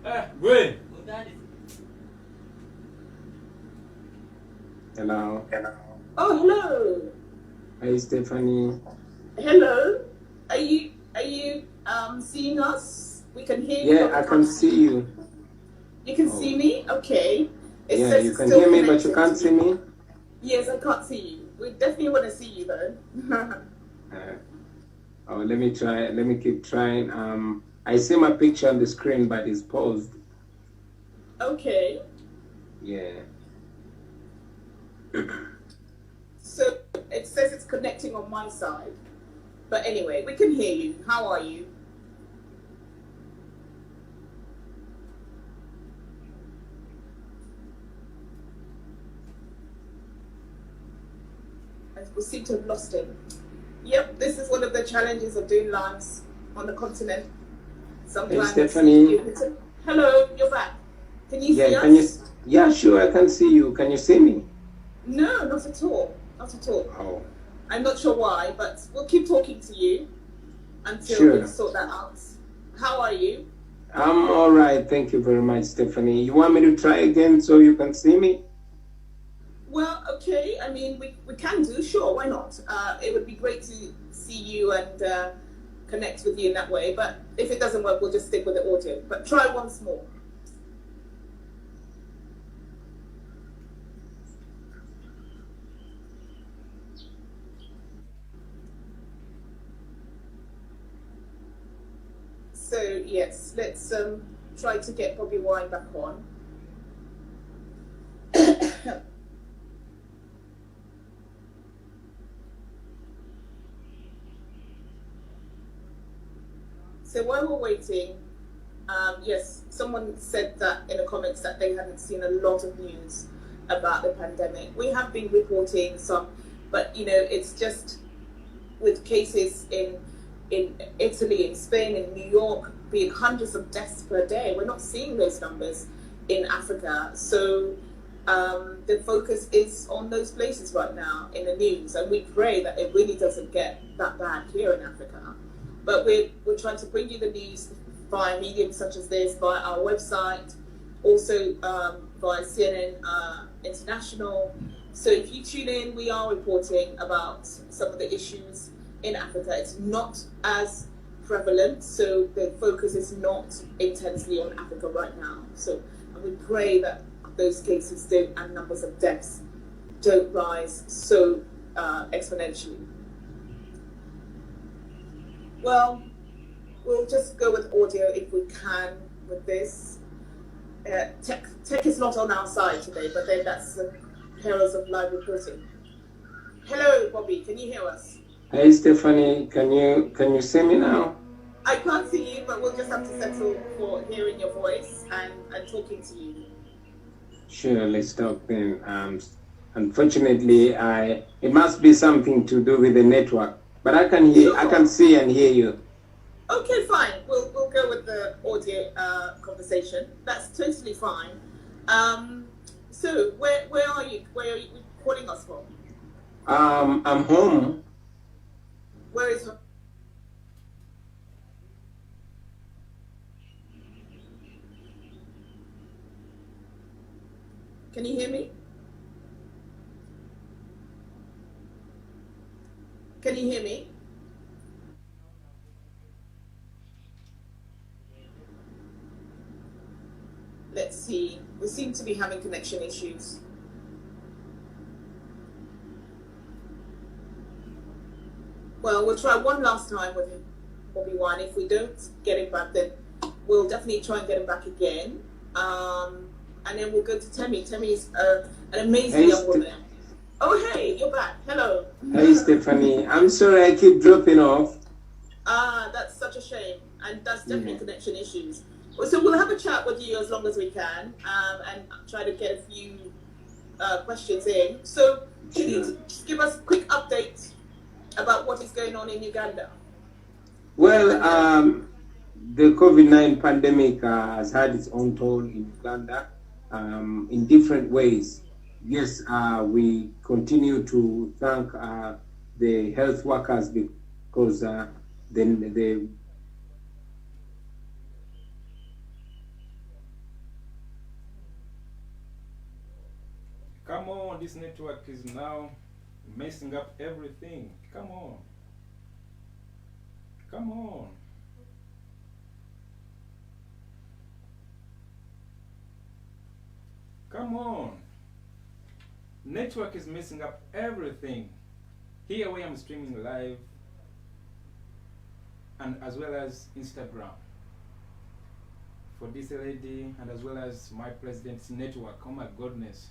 Good. Hello. Oh, hello. Hi, Stephanie. Hello. Are you seeing us? We can hear you, but Yeah, I we can't can see see you. you. You can see Oh, me? Okay. It yeah, says you it's can still hear me, but you connecting to can't see me. me. Yes, I can't see you. We definitely want to see you though. Uh, oh, let me try. Let me keep trying. I see my picture on the screen, but it's paused. Okay. Yeah. So it says it's connecting on my side. But anyway, we can hear you. How are you? We seem to have lost him. Yep, this is one of the challenges of doing lives on the continent. Hey, Sometimes Stephanie. hello, you're back. Can you see Yeah, can you? us? Yeah, sure, I can see you. Can you see me? No, not at all. Not at all. Oh, I'm not sure why, but we'll keep talking to you until we sure. sort that out. How are you? I'm all right. Thank you very much, Stephanie. You want me to try again so you can see me? Well, okay. I mean, we can do, sure, why not? It would be great to see you and connect with you in that way, but if it doesn't work, we'll just stick with the audio. But try once more. So, yes, let's try to get Bobi Wine back on. So while we're waiting, yes, someone said that in the comments that they hadn't seen a lot of news about the pandemic. We have been reporting some, but it's just with cases in Italy, in Spain, in New York, being hundreds of deaths per day. We're not seeing those numbers in Africa. So the focus is on those places right now in the news, and we pray that it really doesn't get that bad here in Africa. But we're trying to bring you the news via mediums such as this, via our website, also via CNN International. So if you tune in, we are reporting about some of the issues in Africa. It's not as prevalent, so the focus is not intensely on Africa right now. So and we pray that those cases don't, and numbers of deaths don't rise so exponentially. Well, we'll just go with audio if we can with this. Tech is not on our side today, but then that's the perils of live reporting. Hello, Bobby, can you hear us? Hey, Stephanie. Can you see me now? I can't see you, but we'll just have to settle for hearing your voice and talking to you. Sure, let's talk then. Unfortunately, it must be something to do with the network, but I can hear, I can see and hear you. Okay, fine. We'll go with the audio conversation. That's totally fine. So where are you? Where are you calling us from? I'm home. Where is home? Can you hear me? Can you hear me? Let's see. We seem to be having connection issues. Well, we'll try one last time with Bobi Wine. If we don't get him back, then we'll definitely try and get him back again. And then we'll go to Temi. Temi is an amazing young woman. Oh, hey, you're back. Hello. Hey, Stephanie. I'm sorry I keep dropping off. That's such a shame. And that's definitely connection issues. So we'll have a chat with you as long as we can and try to get a few questions in. So can you just give us a quick update about what is going on in Uganda? Well, the COVID-19 pandemic has had its own toll in Uganda in different ways. Yes, we continue to thank the health workers because this network is now messing up everything. Come on. Come on. Come on. Network is messing up everything. Here where I'm streaming live, and as well as Instagram for this lady, and as well as my president's network. Oh my goodness.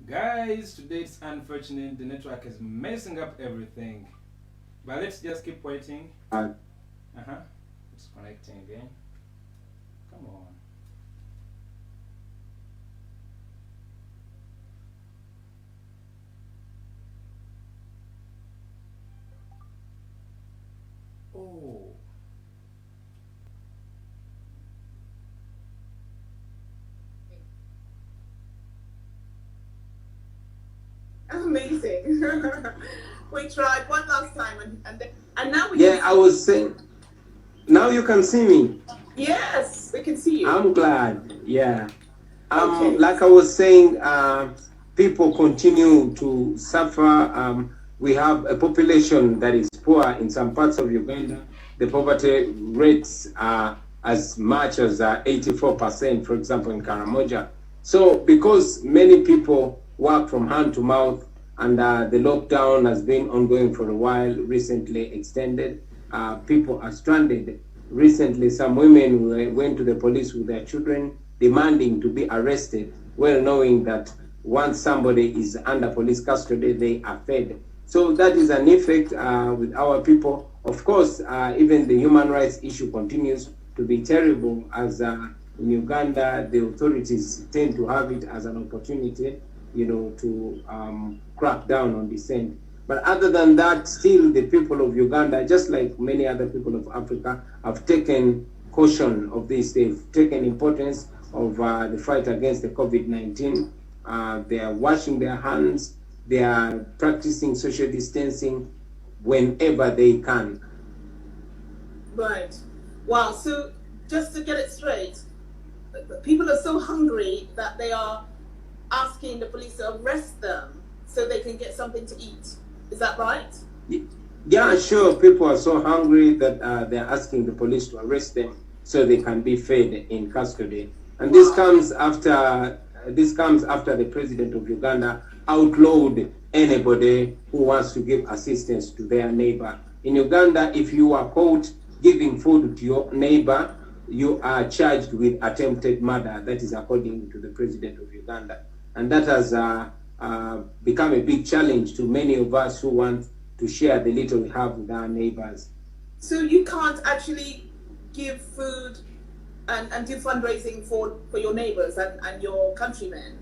Guys, today it's unfortunate, the network is messing up everything. But let's just keep waiting. It's connecting again. Come on. Oh. Amazing. We tried one last time and now we Yeah, I was saying, now you can see me. Yes, we can see you. I'm glad. Yeah. Okay. Like I was saying, people continue to suffer. We have a population that is poor in some parts of Uganda. The poverty rates are as much as 84%, for example, in Karamoja. So because many people work from hand to mouth, and the lockdown has been ongoing for a while, recently extended, people are stranded. Recently, some women went to the police with their children demanding to be arrested, well knowing that once somebody is under police custody, they are fed. So that is an effect with our people. Of course, even the human rights issue continues to be terrible, as in Uganda, the authorities tend to have it as an opportunity, to crack down on dissent. But other than that, still the people of Uganda, just like many other people of Africa, have taken caution of this. They've taken importance of the fight against the COVID-19. They are washing their hands. They are practicing social distancing whenever they can. Right. Wow. So just to get it straight, people are so hungry that they are asking the police to arrest them so they can get something to eat. Is that right? Yeah, sure. People are so hungry that they're asking the police to arrest them so they can be fed in custody. And this comes after the president of Uganda outlawed anybody who wants to give assistance to their neighbor. In Uganda, if you are caught giving food to your neighbor, you are charged with attempted murder. That is according to the president of Uganda. And that has become a big challenge to many of us who want to share the little we have with our neighbors. So you can't actually give food and do fundraising for your neighbors and your countrymen?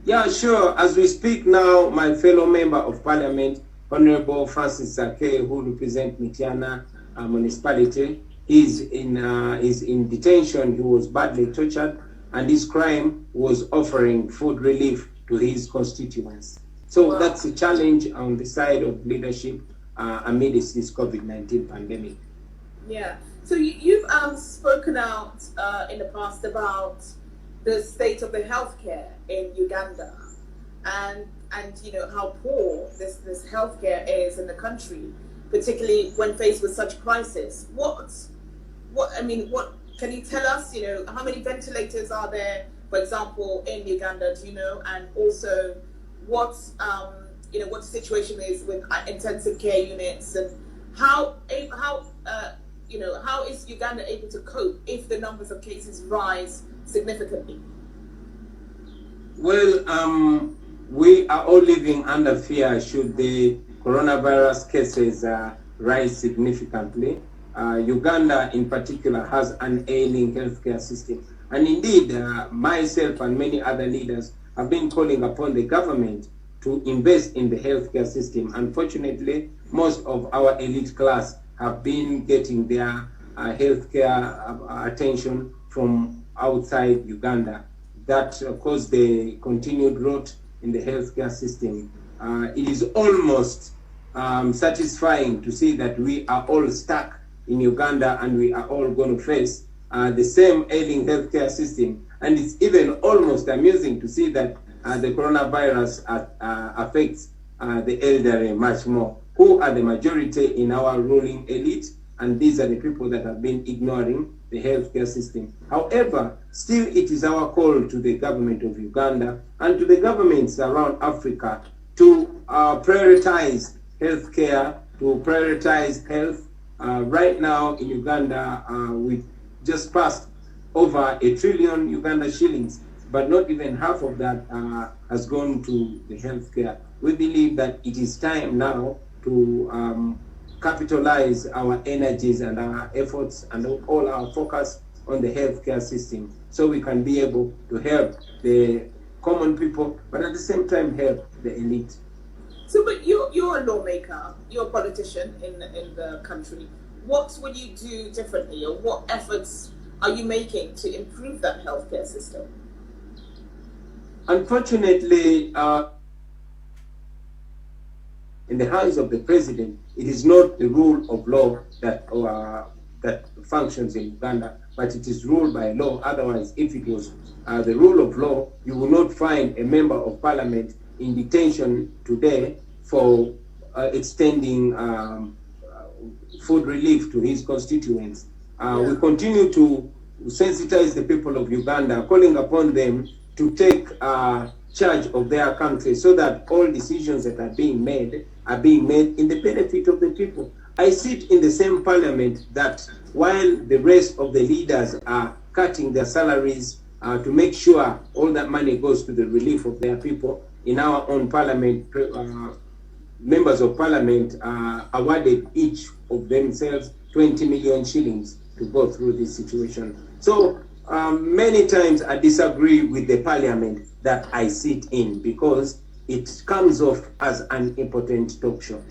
Yeah, sure. As we speak now, my fellow member of parliament, Honorable Francis Sake, who represents Mityana municipality, is in detention. He was badly tortured, and his crime was offering food relief to his constituents. So wow, that's a challenge on the side of leadership amidst this COVID-19 pandemic. Yeah. So you've spoken out in the past about the state of the healthcare in Uganda, and how poor this healthcare is in the country, particularly when faced with such crisis. What can you tell us? How many ventilators are there, for example, in Uganda? Do you know? And also, what the situation is with intensive care units, and how is Uganda able to cope if the numbers of cases rise significantly? Well, we are all living under fear should the coronavirus cases rise significantly. Uganda in particular has an ailing healthcare system. And indeed, myself and many other leaders have been calling upon the government to invest in the healthcare system. Unfortunately, most of our elite class have been getting their healthcare attention from outside Uganda. That caused the continued rot in the healthcare system. It is almost satisfying to see that we are all stuck in Uganda and we are all going to face the same ailing healthcare system. And it's even almost amusing to see that the coronavirus affects the elderly much more, who are the majority in our ruling elite, and these are the people that have been ignoring the healthcare system. However, still it is our call to the government of Uganda and to the governments around Africa to prioritize healthcare, to prioritize health. Right now in Uganda, we just passed over 1 trillion Uganda shillings, but not even half of that has gone to the healthcare. We believe that it is time now to capitalize our energies and our efforts and all our focus on the healthcare system, so we can be able to help the common people, but at the same time help the elite. So, but you're a lawmaker, you're a politician in the country. What will you do differently, or what efforts are you making to improve that healthcare system? Unfortunately, in the hands of the president, it is not the rule of law that functions in Uganda, but it is ruled by law. Otherwise, if it was the rule of law, you will not find a member of parliament in detention today for extending food relief to his constituents. We continue to sensitize the people of Uganda, calling upon them to take charge of their country, so that all decisions that are being made in the benefit of the people. I sit in the same parliament that while the rest of the leaders are cutting their salaries to make sure all that money goes to the relief of their people, in our own parliament, members of parliament awarded each of themselves 20 million shillings to go through this situation. So many times I disagree with the parliament that I sit in, because it comes off as an impotent talk show.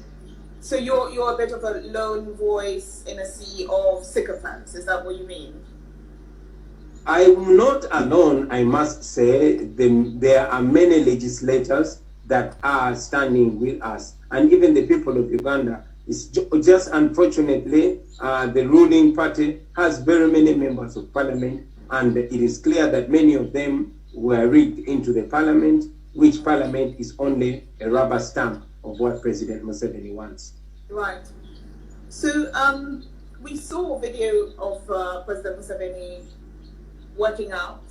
So you're a bit of a lone voice in a sea of sycophants, is that what you mean? I'm not alone, I must say. There are many legislators that are standing with us, and even the people of Uganda. It's just unfortunately, the ruling party has very many members of parliament, and it is clear that many of them were rigged into the parliament, which parliament is only a rubber stamp of what President Museveni wants. Right. So we saw a video of President Museveni working out,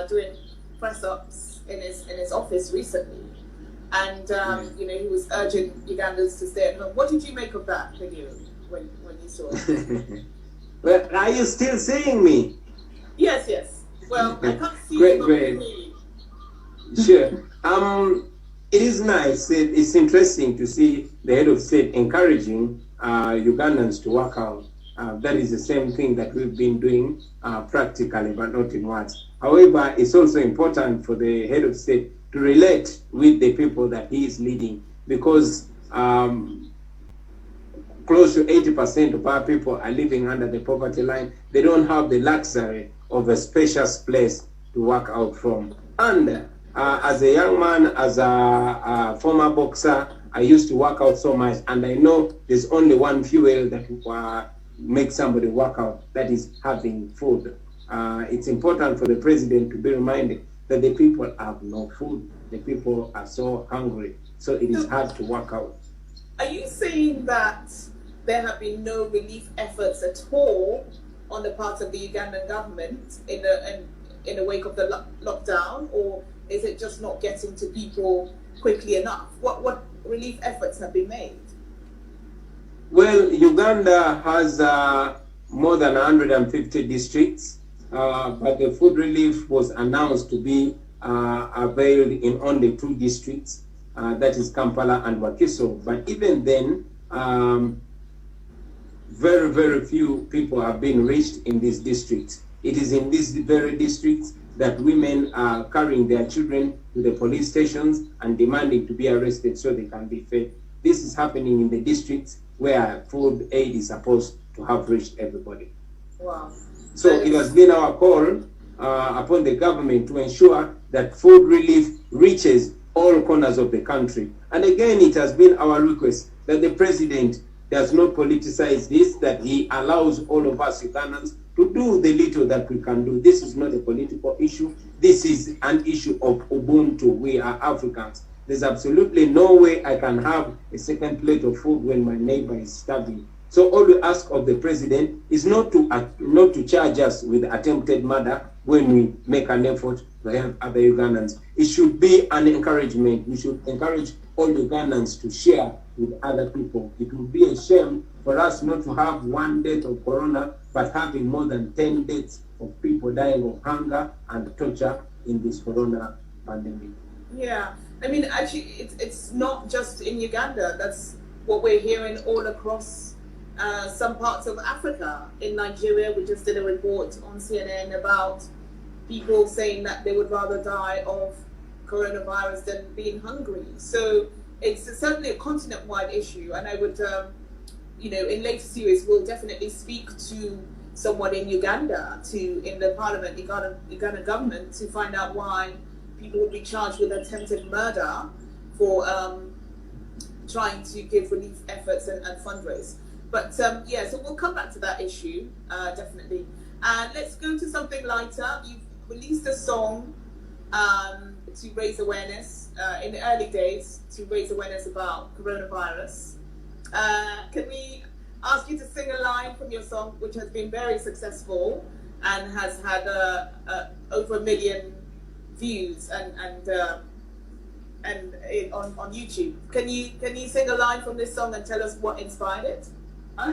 doing press-ups in his office recently. And, he was urging Ugandans to stay at home. What did you make of that video when you saw it? Well, are you still seeing me? Yes. Well, I can't see great, you, but great. me. Sure. It is nice. It's interesting to see the head of state encouraging Ugandans to work out. That is the same thing that we've been doing practically, but not in words. However, it's also important for the head of state to relate with the people that he is leading, because close to 80% of our people are living under the poverty line. They don't have the luxury of a spacious place to work out from. And as a young man, as a former boxer, I used to work out so much, and I know there's only one fuel that makes somebody work out, that is having food. It's important for the president to be reminded that the people have no food. The people are so hungry, so it is hard to work out. Are you saying that there have been no relief efforts at all on the part of the Ugandan government in the wake of the lockdown, or is it just not getting to people quickly enough? What relief efforts have been made? Well, Uganda has more than 150 districts, but the food relief was announced to be availed in only 2 districts, that is Kampala and Wakiso. But even then, very, very few people have been reached in these districts. It is in these very districts that women are carrying their children to the police stations and demanding to be arrested so they can be fed. This is happening in the districts where food aid is supposed to have reached everybody. Wow. So it has been our call upon the government to ensure that food relief reaches all corners of the country. And again, it has been our request that the president does not politicize this, that he allows all of us Ugandans to do the little that we can do. This is not a political issue. This is an issue of Ubuntu. We are Africans. There's absolutely no way I can have a second plate of food when my neighbor is starving. So all we ask of the president is not to charge us with attempted murder when we make an effort to help other Ugandans. It should be an encouragement. We should encourage all Ugandans to share with other people. It would be a shame for us not to have one death of corona, but having more than 10 deaths of people dying of hunger and torture in this corona pandemic. Yeah, I mean, actually, it's not just in Uganda. That's what we're hearing all across some parts of Africa. In Nigeria, we just did a report on CNN about people saying that they would rather die of coronavirus than being hungry. So it's certainly a continent-wide issue, and I would, in later series, we'll definitely speak to someone in Uganda, in the parliament, Uganda government, to find out why people would be charged with attempted murder for trying to give relief efforts and fundraise. But so we'll come back to that issue, definitely. And let's go to something lighter. You've released a song to raise awareness in the early days, to raise awareness about coronavirus. Can we ask you to sing a line from your song, which has been very successful and has had over 1 million views and on YouTube? Can you sing a line from this song and tell us what inspired it?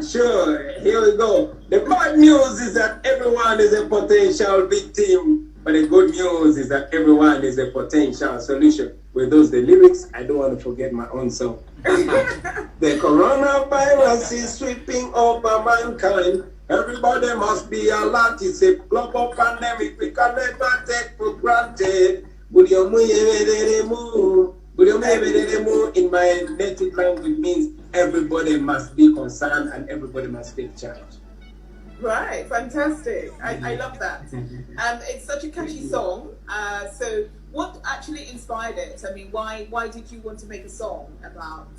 Sure, here we go. The bad news is that everyone is a potential victim, but the good news is that everyone is a potential solution. With those the lyrics, I don't want to forget my own song. The coronavirus is sweeping over mankind. Everybody must be alert. It's a global pandemic we can never take for granted. In my native language means everybody must be concerned and everybody must take charge. Right, fantastic. I love that. It's such a catchy song. So what actually inspired it? I mean, why did you want to make a song about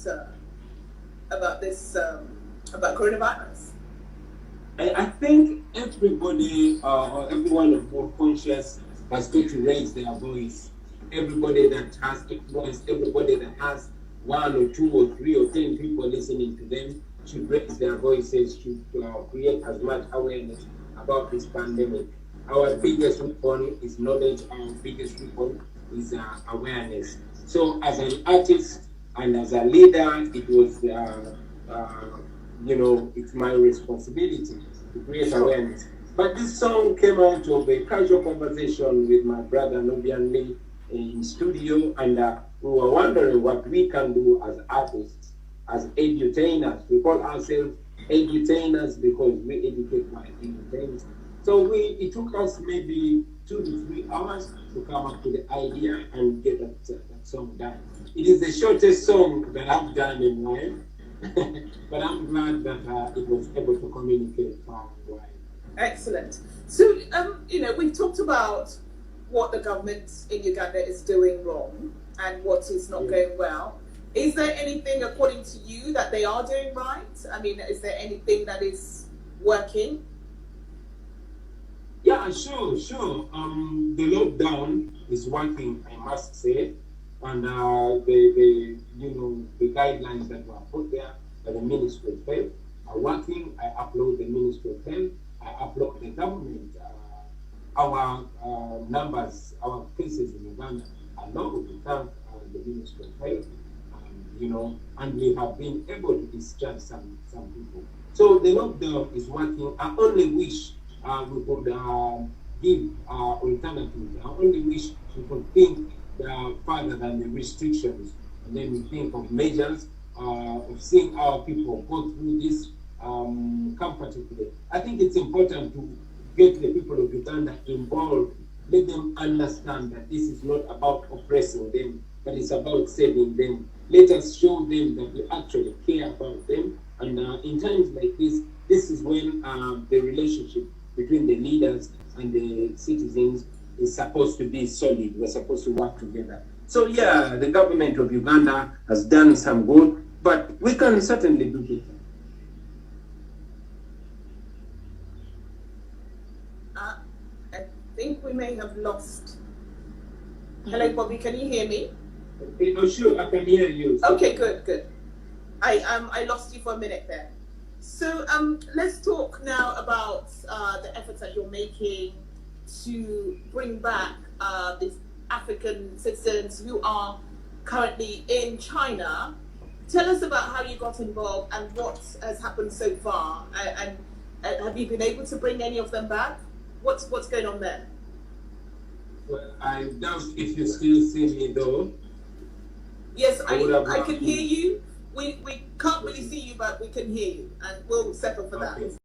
this, about coronavirus? I think everybody or everyone of more conscious has got to raise their voice. Everybody that has a voice, everybody that has 1 or 2 or 3 or 10 people listening to them should raise their voices, should create as much awareness about this pandemic. Our biggest weapon is knowledge, our biggest weapon is awareness. So as an artist and as a leader, it was, it's my responsibility to create awareness. But this song came out of a casual conversation with my brother Nobian Lee in studio, and we were wondering what we can do as artists, as edutainers. We call ourselves edutainers because we educate by entertaining. So it took us maybe 2 to 3 hours to come up with the idea and get that song done. It is the shortest song that I've done in life, but I'm glad that it was able to communicate far and wide. Excellent. So, we've talked about what the government in Uganda is doing wrong and what is not going well. Is there anything, according to you, that they are doing right? I mean, is there anything that is working? Yeah, sure. The lockdown is working, I must say, and the guidelines that were put there by the Ministry of Health are working. I upload the Ministry of Health. I upload the government. Our numbers, our cases in Uganda are low. We thank the Ministry of Health, and we have been able to discharge some people. So the lockdown is working. I only wish we could give alternatives. I only wish we could think further than the restrictions, and then we think of measures of seeing our people go through this comfortably. I think it's important to get the people of Uganda involved. Let them understand that this is not about oppressing them, but it's about saving them. Let us show them that we actually care about them. And in times like this is when the relationship between the leaders and the citizens is supposed to be solid. We're supposed to work together. So yeah, the government of Uganda has done some good, but we can certainly do better. I think we may have lost. Hello, Bobby, can you hear me? Oh, sure, I can hear you. Okay, good. I lost you for a minute there. So let's talk now about the efforts that you're making to bring back these African citizens who are currently in China. Tell us about how you got involved and what has happened so far. And have you been able to bring any of them back? What's going on there? Well, I doubt if you still see me though. Yes, I can hear you. We can't really see you, but we can hear you, and we'll settle for that.